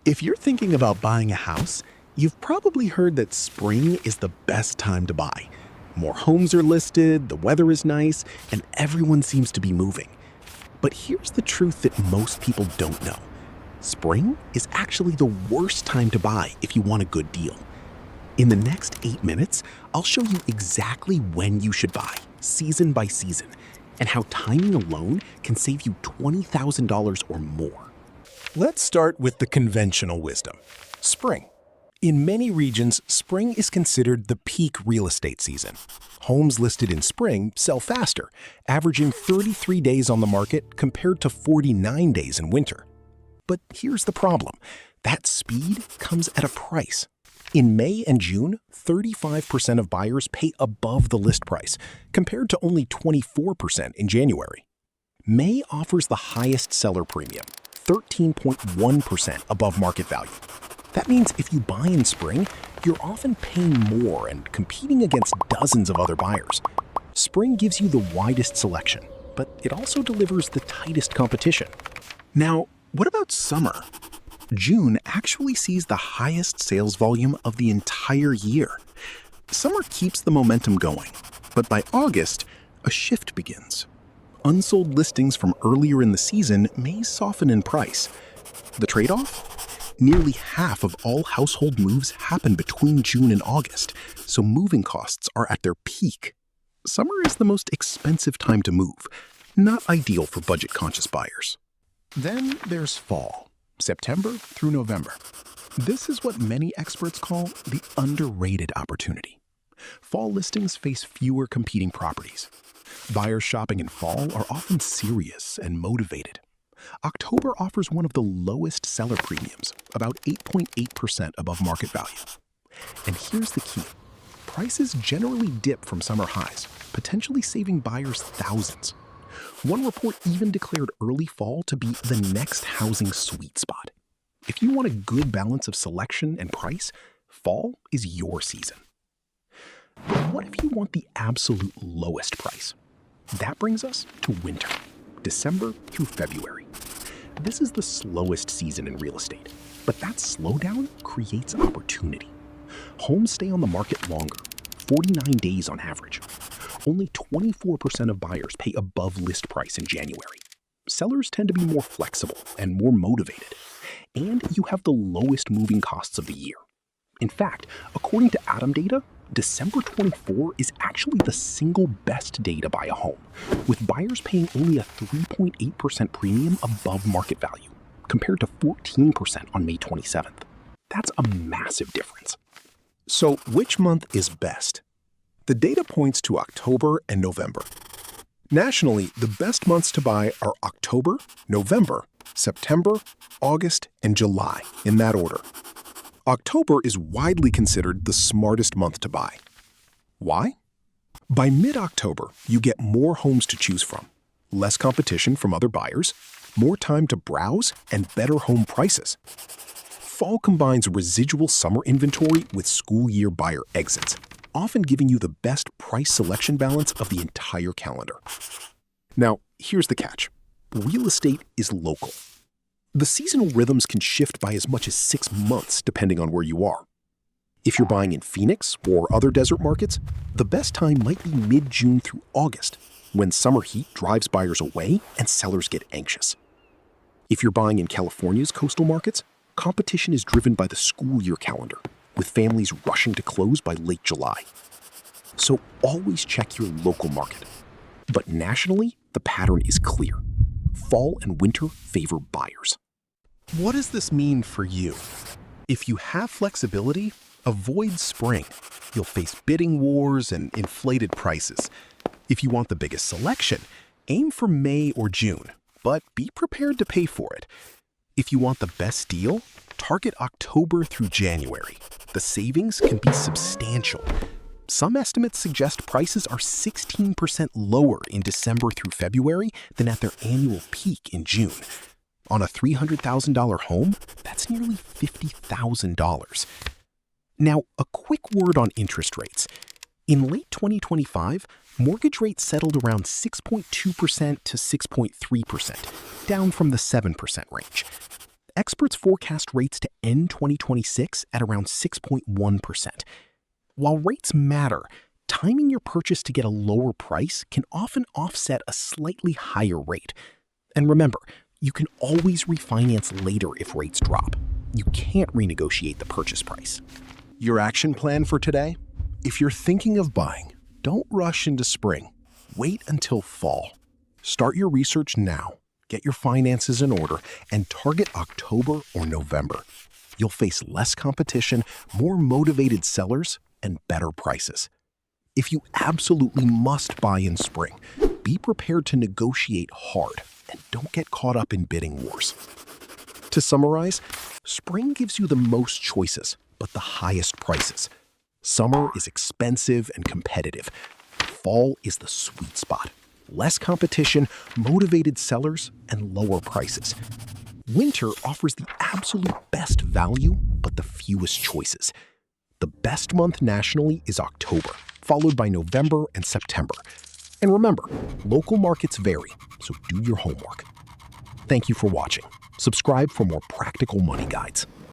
If you're thinking about buying a house, you've probably heard that spring is the best time to buy. More homes are listed, the weather is nice, and everyone seems to be moving. But here's the truth that most people don't know. Spring is actually the worst time to buy if you want a good deal. In the next 8 minutes, I'll show you exactly when you should buy, season by season, and how timing alone can save you $20,000 or more. Let's start with the conventional wisdom. Spring. In many regions, spring is considered the peak real estate season. Homes listed in spring sell faster, averaging 33 days on the market compared to 49 days in winter. But here's the problem. That speed comes at a price. In May and June, 35% of buyers pay above the list price, compared to only 24% in January. May offers the highest seller premium, 13.1% above market value. That means if you buy in spring, you're often paying more and competing against dozens of other buyers. Spring gives you the widest selection, but it also delivers the tightest competition. Now, what about summer? June actually sees the highest sales volume of the entire year. Summer keeps the momentum going, but by August, a shift begins. Unsold listings from earlier in the season may soften in price. The trade-off? Nearly half of all household moves happen between June and August, so moving costs are at their peak. Summer is the most expensive time to move, not ideal for budget-conscious buyers. Then there's fall, September through November. This is what many experts call the underrated opportunity. Fall listings face fewer competing properties. Buyers shopping in fall are often serious and motivated. October offers one of the lowest seller premiums, about 8.8% above market value. And here's the key. Prices generally dip from summer highs, potentially saving buyers thousands. One report even declared early fall to be the next housing sweet spot. If you want a good balance of selection and price, fall is your season. But what if you want the absolute lowest price? That brings us to winter, December through February. This is the slowest season in real estate, but that slowdown creates opportunity. Homes stay on the market longer, 49 days on average. Only 24% of buyers pay above list price in January. Sellers tend to be more flexible and more motivated. And you have the lowest moving costs of the year. In fact, according to Adam data, December 24 is actually the single best day to buy a home, with buyers paying only a 3.8% premium above market value, compared to 14% on May 27th. That's a massive difference. So which month is best? The data points to October and November. Nationally, the best months to buy are October, November, September, August, and July, in that order. October is widely considered the smartest month to buy. Why? By mid-October, you get more homes to choose from, less competition from other buyers, more time to browse, and better home prices. Fall combines residual summer inventory with school year buyer exits, often giving you the best price selection balance of the entire calendar. Now, here's the catch. Real estate is local. The seasonal rhythms can shift by as much as 6 months depending on where you are. If you're buying in Phoenix or other desert markets, the best time might be mid-June through August, when summer heat drives buyers away and sellers get anxious. If you're buying in California's coastal markets, competition is driven by the school year calendar, with families rushing to close by late July. So always check your local market. But nationally, the pattern is clear. Fall and winter favor buyers. What does this mean for you? If you have flexibility, avoid spring. You'll face bidding wars and inflated prices. If you want the biggest selection, aim for May or June, but be prepared to pay for it. If you want the best deal, target October through January. The savings can be substantial. Some estimates suggest prices are 16% lower in December through February than at their annual peak in June. On a $300,000 home, that's nearly $50,000. Now, a quick word on interest rates. In late 2025, mortgage rates settled around 6.2% to 6.3%, down from the 7% range. Experts forecast rates to end 2026 at around 6.1%. While rates matter, timing your purchase to get a lower price can often offset a slightly higher rate. And remember, you can always refinance later if rates drop. You can't renegotiate the purchase price. Your action plan for today? If you're thinking of buying, don't rush into spring. Wait until fall. Start your research now, get your finances in order, and target October or November. You'll face less competition, more motivated sellers, and better prices. If you absolutely must buy in spring, be prepared to negotiate hard and don't get caught up in bidding wars. To summarize, spring gives you the most choices, but the highest prices. Summer is expensive and competitive. Fall is the sweet spot. Less competition, motivated sellers, and lower prices. Winter offers the absolute best value, but the fewest choices. The best month nationally is October, followed by November and September. And remember, local markets vary, so do your homework. Thank you for watching. Subscribe for more practical money guides.